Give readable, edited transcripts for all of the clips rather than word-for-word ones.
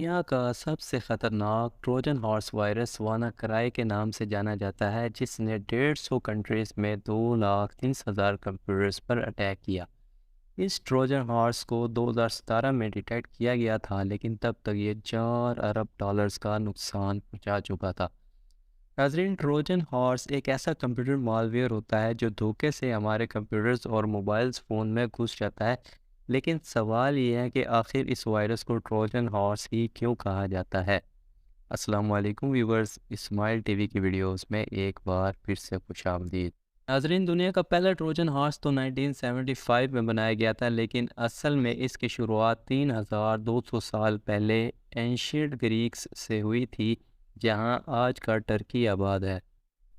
دنیا کا سب سے خطرناک ٹروجن ہارس وائرس وانا کرائی کے نام سے جانا جاتا ہے، جس نے 150 کنٹریز میں 2,30,000 کمپیوٹرز پر اٹیک کیا۔ اس ٹروجن ہارس کو 2017 میں ڈیٹیکٹ کیا گیا تھا، لیکن تب تک یہ 4 ارب ڈالرز کا نقصان پہنچا چکا تھا۔ ناظرین، ٹروجن ہارس ایک ایسا کمپیوٹر مالویئر ہوتا ہے جو دھوکے سے ہمارے کمپیوٹرز اور موبائلز فون میں گھس جاتا ہے۔ لیکن سوال یہ ہے کہ آخر اس وائرس کو ٹروجن ہارس ہی کیوں کہا جاتا ہے؟ السلام علیکم ویورز، اسمائل ٹی وی کی ویڈیوز میں ایک بار پھر سے خوش آمدید۔ ناظرین، دنیا کا پہلا ٹروجن ہارس تو 1975 میں بنایا گیا تھا، لیکن اصل میں اس کی شروعات 3200 سال پہلے اینشینٹ گریکس سے ہوئی تھی، جہاں آج کا ٹرکی آباد ہے۔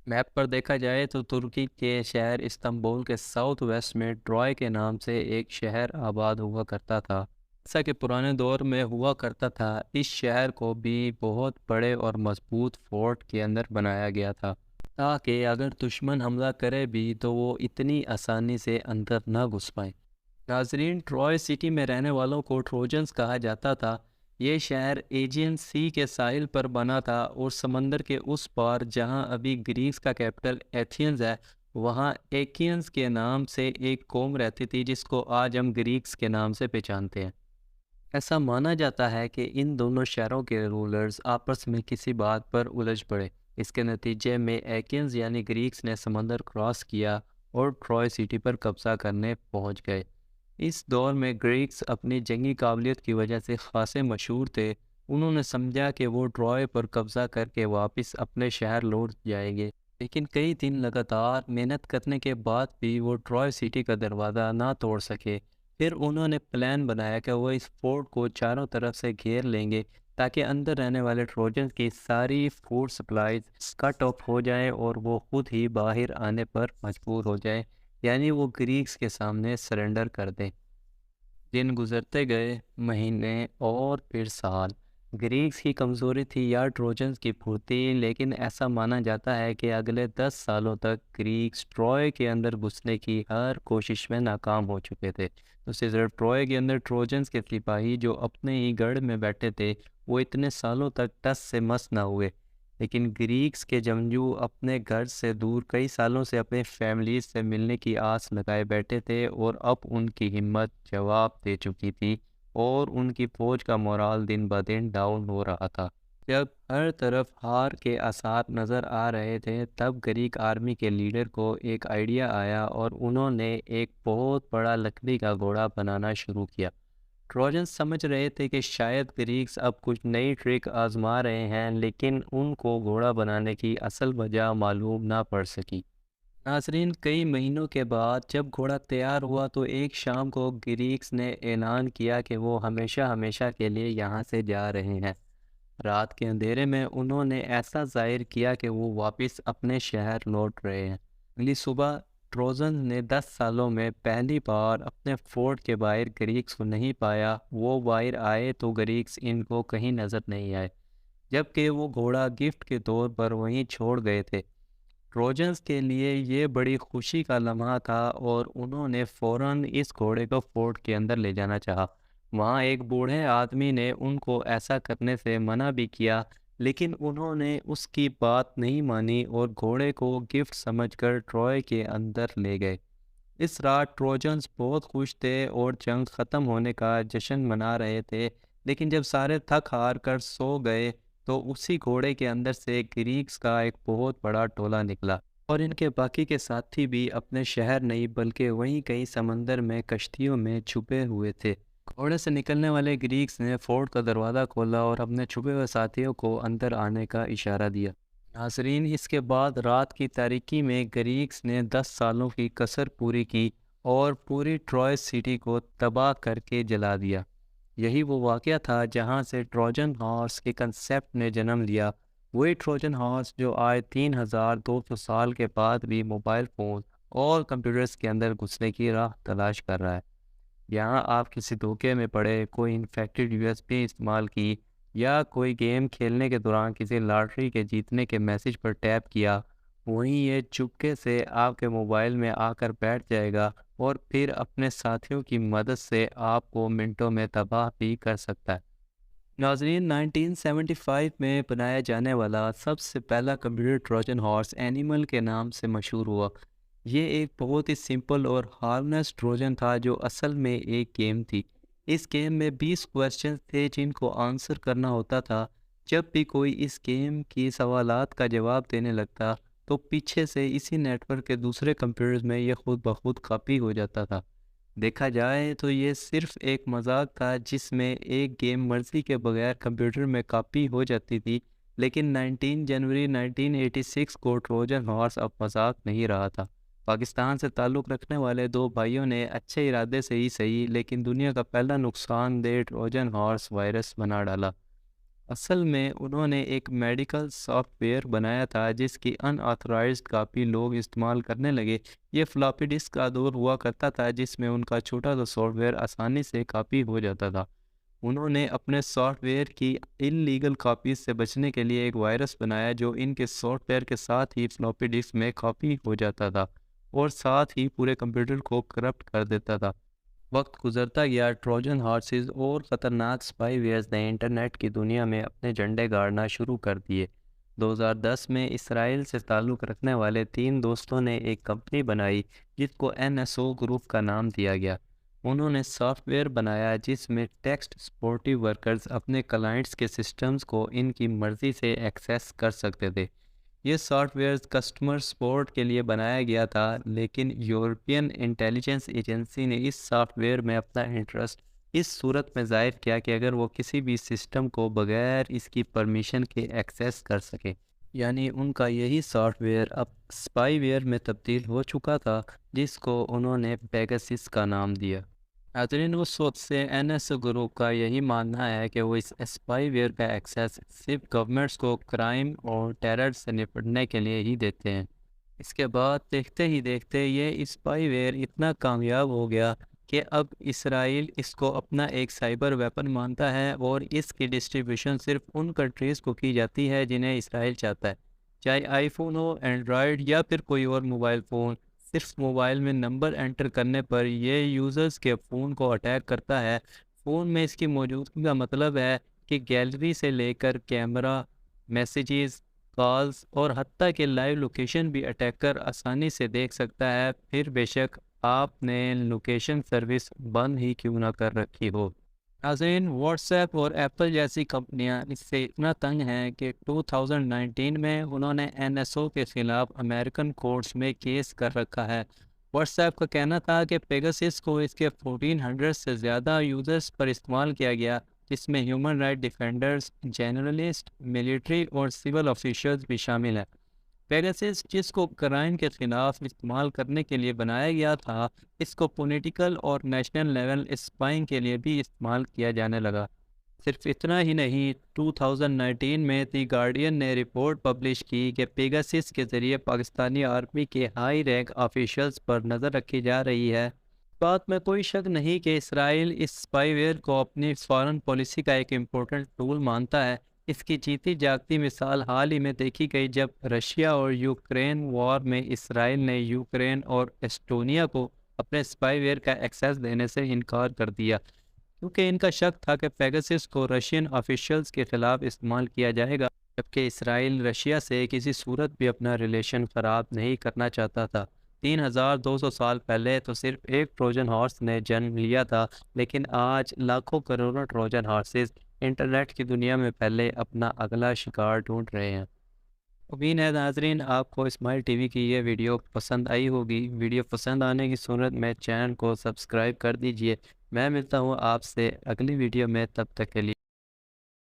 میپ پر دیکھا جائے تو ترکی کے شہر استنبول کے ساؤتھ ویسٹ میں ٹرائے کے نام سے ایک شہر آباد ہوا کرتا تھا۔ جیسا کہ پرانے دور میں ہوا کرتا تھا، اس شہر کو بھی بہت بڑے اور مضبوط فورٹ کے اندر بنایا گیا تھا، تاکہ اگر دشمن حملہ کرے بھی تو وہ اتنی آسانی سے اندر نہ گھس پائیں۔ ناظرین، ٹرائے سٹی میں رہنے والوں کو ٹروجنز کہا جاتا تھا۔ یہ شہر ایجین سی کے ساحل پر بنا تھا اور سمندر کے اس پار، جہاں ابھی گریس کا کیپٹل ایتھینز ہے، وہاں ایکینز کے نام سے ایک قوم رہتی تھی، جس کو آج ہم گریکس کے نام سے پہچانتے ہیں۔ ایسا مانا جاتا ہے کہ ان دونوں شہروں کے رولرز آپس میں کسی بات پر الجھ پڑے۔ اس کے نتیجے میں ایکینز یعنی گریکس نے سمندر کراس کیا اور ٹرائے سٹی پر قبضہ کرنے پہنچ گئے۔ اس دور میں گریکس اپنی جنگی قابلیت کی وجہ سے خاصے مشہور تھے۔ انہوں نے سمجھا کہ وہ ٹرائے پر قبضہ کر کے واپس اپنے شہر لوٹ جائیں گے، لیکن کئی دن لگاتار محنت کرنے کے بعد بھی وہ ٹرائے سٹی کا دروازہ نہ توڑ سکے۔ پھر انہوں نے پلان بنایا کہ وہ اس فورٹ کو چاروں طرف سے گھیر لیں گے، تاکہ اندر رہنے والے ٹروجنز کی ساری فوڈ سپلائز کٹ آف ہو جائیں اور وہ خود ہی باہر آنے پر مجبور ہو جائیں، یعنی وہ گریکس کے سامنے سرنڈر کر دیں۔ دن گزرتے گئے، مہینے اور پھر سال۔ گریکس کی کمزوری تھی یا ٹروجنز کی پھرتی، لیکن ایسا مانا جاتا ہے کہ اگلے 10 سالوں تک گریکس ٹرائے کے اندر گھسنے کی ہر کوشش میں ناکام ہو چکے تھے۔ دوسری طرف ٹرائے کے اندر ٹروجنز کے سپاہی جو اپنے ہی گڑھ میں بیٹھے تھے، وہ اتنے سالوں تک ٹس سے مس نہ ہوئے۔ لیکن گریکس کے جنگجو اپنے گھر سے دور کئی سالوں سے اپنے فیملیز سے ملنے کی آس لگائے بیٹھے تھے، اور اب ان کی ہمت جواب دے چکی تھی اور ان کی فوج کا مورال دن بدن ڈاؤن ہو رہا تھا۔ جب ہر طرف ہار کے آثار نظر آ رہے تھے، تب گریک آرمی کے لیڈر کو ایک آئیڈیا آیا اور انہوں نے ایک بہت بڑا لکڑی کا گھوڑا بنانا شروع کیا۔ ٹروجنز سمجھ رہے تھے کہ شاید گریکس اب کچھ نئی ٹرک آزما رہے ہیں، لیکن ان کو گھوڑا بنانے کی اصل وجہ معلوم نہ پڑ سکی۔ ناظرین، کئی مہینوں کے بعد جب گھوڑا تیار ہوا تو ایک شام کو گریکس نے اعلان کیا کہ وہ ہمیشہ ہمیشہ کے لیے یہاں سے جا رہے ہیں۔ رات کے اندھیرے میں انہوں نے ایسا ظاہر کیا کہ وہ واپس اپنے شہر لوٹ رہے ہیں۔ اگلی صبح ٹروجنز نے 10 سالوں میں پہلی بار اپنے فورٹ کے باہر گریکس کو نہیں پایا۔ وہ باہر آئے تو گریکس ان کو کہیں نظر نہیں آئے، جبکہ وہ گھوڑا گفٹ کے طور پر وہیں چھوڑ گئے تھے۔ ٹروجنز کے لیے یہ بڑی خوشی کا لمحہ تھا اور انہوں نے فوراً اس گھوڑے کو فورٹ کے اندر لے جانا چاہا۔ وہاں ایک بوڑھے آدمی نے ان کو ایسا کرنے سے منع بھی کیا، لیکن انہوں نے اس کی بات نہیں مانی اور گھوڑے کو گفٹ سمجھ کر ٹرائے کے اندر لے گئے۔ اس رات ٹروجنز بہت خوش تھے اور جنگ ختم ہونے کا جشن منا رہے تھے، لیکن جب سارے تھک ہار کر سو گئے تو اسی گھوڑے کے اندر سے گریکس کا ایک بہت بڑا ٹولہ نکلا، اور ان کے باقی کے ساتھی بھی اپنے شہر نہیں بلکہ وہیں کہیں سمندر میں کشتیوں میں چھپے ہوئے تھے۔ گھوڑے سے نکلنے والے گریکس نے فورٹ کا دروازہ کھولا اور اپنے چھپے ہوئے ساتھیوں کو اندر آنے کا اشارہ دیا۔ ناظرین، اس کے بعد رات کی تاریکی میں گریکس نے 10 سالوں کی کسر پوری کی اور پوری ٹرائے سٹی کو تباہ کر کے جلا دیا۔ یہی وہ واقعہ تھا جہاں سے ٹروجن ہارس کے کنسیپٹ نے جنم لیا، وہی ٹروجن ہارس جو آج 3200 سال کے بعد بھی موبائل فون اور کمپیوٹرز کے اندر گھسنے کی راہ تلاش کر رہا ہے۔ یہاں آپ کسی دھوکے میں پڑے، کوئی انفیکٹڈ یو ایس بی استعمال کی، یا کوئی گیم کھیلنے کے دوران کسی لاٹری کے جیتنے کے میسج پر ٹیپ کیا، وہیں یہ چپکے سے آپ کے موبائل میں آ کر بیٹھ جائے گا اور پھر اپنے ساتھیوں کی مدد سے آپ کو منٹوں میں تباہ بھی کر سکتا ہے۔ ناظرین، 1975 میں بنایا جانے والا سب سے پہلا کمپیوٹر ٹروجن ہارس اینیمل کے نام سے مشہور ہوا۔ یہ ایک بہت ہی سمپل اور ہارملیس ٹروجن تھا جو اصل میں ایک گیم تھی۔ اس گیم میں 20 کویسچنز تھے جن کو آنسر کرنا ہوتا تھا۔ جب بھی کوئی اس گیم کی سوالات کا جواب دینے لگتا تو پیچھے سے اسی نیٹ ورک کے دوسرے کمپیوٹرز میں یہ خود بخود کاپی ہو جاتا تھا۔ دیکھا جائے تو یہ صرف ایک مذاق تھا جس میں ایک گیم مرضی کے بغیر کمپیوٹر میں کاپی ہو جاتی تھی، لیکن 19 جنوری 1986 کو ٹروجن ہارس اب مذاق نہیں رہا تھا۔ پاکستان سے تعلق رکھنے والے دو بھائیوں نے اچھے ارادے سے ہی صحیح لیکن دنیا کا پہلا نقصان دہ ٹروجن ہارس وائرس بنا ڈالا۔ اصل میں انہوں نے ایک میڈیکل سافٹ ویئر بنایا تھا جس کی ان آتھورائزڈ کاپی لوگ استعمال کرنے لگے۔ یہ فلاپی ڈسک کا دور ہوا کرتا تھا جس میں ان کا چھوٹا سا سافٹ ویئر آسانی سے کاپی ہو جاتا تھا۔ انہوں نے اپنے سافٹ ویئر کی ان لیگل کاپیز سے بچنے کے لیے ایک وائرس بنایا جو ان کے سافٹ ویئر کے ساتھ ہی فلاپی ڈسک میں کاپی ہو جاتا تھا اور ساتھ ہی پورے کمپیوٹر کو کرپٹ کر دیتا تھا۔ وقت گزرتا گیا، ٹروجن ہارسز اور خطرناک اسپائی ویئرز نے انٹرنیٹ کی دنیا میں اپنے جھنڈے گاڑنا شروع کر دیے۔ 2010 میں اسرائیل سے تعلق رکھنے والے 3 دوستوں نے ایک کمپنی بنائی جس کو NSO گروپ کا نام دیا گیا۔ انہوں نے سافٹ ویئر بنایا جس میں ٹیکسٹ سپورٹی ورکرز اپنے کلائنٹس کے سسٹمز کو ان کی مرضی سے ایکسیس کر سکتے تھے۔ یہ سافٹ ویئر کسٹمر سپورٹ کے لیے بنایا گیا تھا، لیکن یورپین انٹیلیجنس ایجنسی نے اس سافٹ ویئر میں اپنا انٹرسٹ اس صورت میں ظاہر کیا کہ اگر وہ کسی بھی سسٹم کو بغیر اس کی پرمیشن کے ایکسیس کر سکے۔ یعنی ان کا یہی سافٹ ویئر اب اسپائی ویئر میں تبدیل ہو چکا تھا جس کو انہوں نے پیگاسس کا نام دیا۔ ناظرین، اس وقت سے NSO گروپ کا یہی ماننا ہے کہ وہ اس اسپائی ویئر کا ایکسیس صرف گورنمنٹس کو کرائم اور ٹیرر سے نپٹنے کے لیے ہی دیتے ہیں۔ اس کے بعد دیکھتے ہی دیکھتے یہ اسپائی ویئر اتنا کامیاب ہو گیا کہ اب اسرائیل اس کو اپنا ایک سائبر ویپن مانتا ہے اور اس کی ڈسٹریبیوشن صرف ان کنٹریز کو کی جاتی ہے جنہیں اسرائیل چاہتا ہے، چاہے آئی فون ہو، اینڈرائڈ یا پھر کوئی اور موبائل فون۔ صرف موبائل میں نمبر انٹر کرنے پر یہ یوزرز کے فون کو اٹیک کرتا ہے۔ فون میں اس کی موجودگی کا مطلب ہے کہ گیلری سے لے کر کیمرہ، میسیجز، کالز اور حتیٰ کہ لائیو لوکیشن بھی اٹیکر آسانی سے دیکھ سکتا ہے، پھر بے شک آپ نے لوکیشن سروس بند ہی کیوں نہ کر رکھی ہو۔ ناظرین، واٹس ایپ اور ایپل جیسی کمپنیاں اس سے اتنا تنگ ہیں کہ 2019 میں انہوں نے NSO کے خلاف امریکن کورٹس میں کیس کر رکھا ہے۔ واٹس ایپ کا کہنا تھا کہ پیگاسس کو اس کے 1400 سے زیادہ یوزرز پر استعمال کیا گیا، جس میں human right defenders, journalist, military اور سول آفیشلز بھی شامل ہیں۔ پیگاسس، جس کو کرائم کے خلاف استعمال کرنے کے لیے بنایا گیا تھا، اس کو پولیٹیکل اور نیشنل لیول اسپائنگ کے لیے بھی استعمال کیا جانے لگا۔ صرف اتنا ہی نہیں، 2019 میں دی گارڈین نے رپورٹ پبلش کی کہ پیگاسس کے ذریعے پاکستانی آرمی کے ہائی رینک آفیشلز پر نظر رکھی جا رہی ہے۔ اس بات میں کوئی شک نہیں کہ اسرائیل اس اسپائی ویئر کو اپنی فارن پالیسی کا ایک امپورٹنٹ ٹول مانتا ہے۔ اس کی جیتی جاگتی مثال حال ہی میں دیکھی گئی جب رشیا اور یوکرین وار میں اسرائیل نے یوکرین اور ایسٹونیا کو اپنے اسپائی ویئر کا ایکسیس دینے سے انکار کر دیا، کیونکہ ان کا شک تھا کہ پیگاسس کو رشین آفیشلز کے خلاف استعمال کیا جائے گا، جبکہ اسرائیل رشیا سے کسی صورت بھی اپنا ریلیشن خراب نہیں کرنا چاہتا تھا۔ 3200 سال پہلے تو صرف ایک ٹروجن ہارس نے جنم لیا تھا، لیکن آج لاکھوں کروڑوں ٹروجن ہارسز انٹرنیٹ کی دنیا میں پہلے اپنا اگلا شکار ڈھونڈ رہے ہیں۔ امید ہے ناظرین آپ کو اسمائل ٹی وی کی یہ ویڈیو پسند آئی ہوگی۔ ویڈیو پسند آنے کی صورت میں چینل کو سبسکرائب کر دیجئے۔ میں ملتا ہوں آپ سے اگلی ویڈیو میں، تب تک کے لیے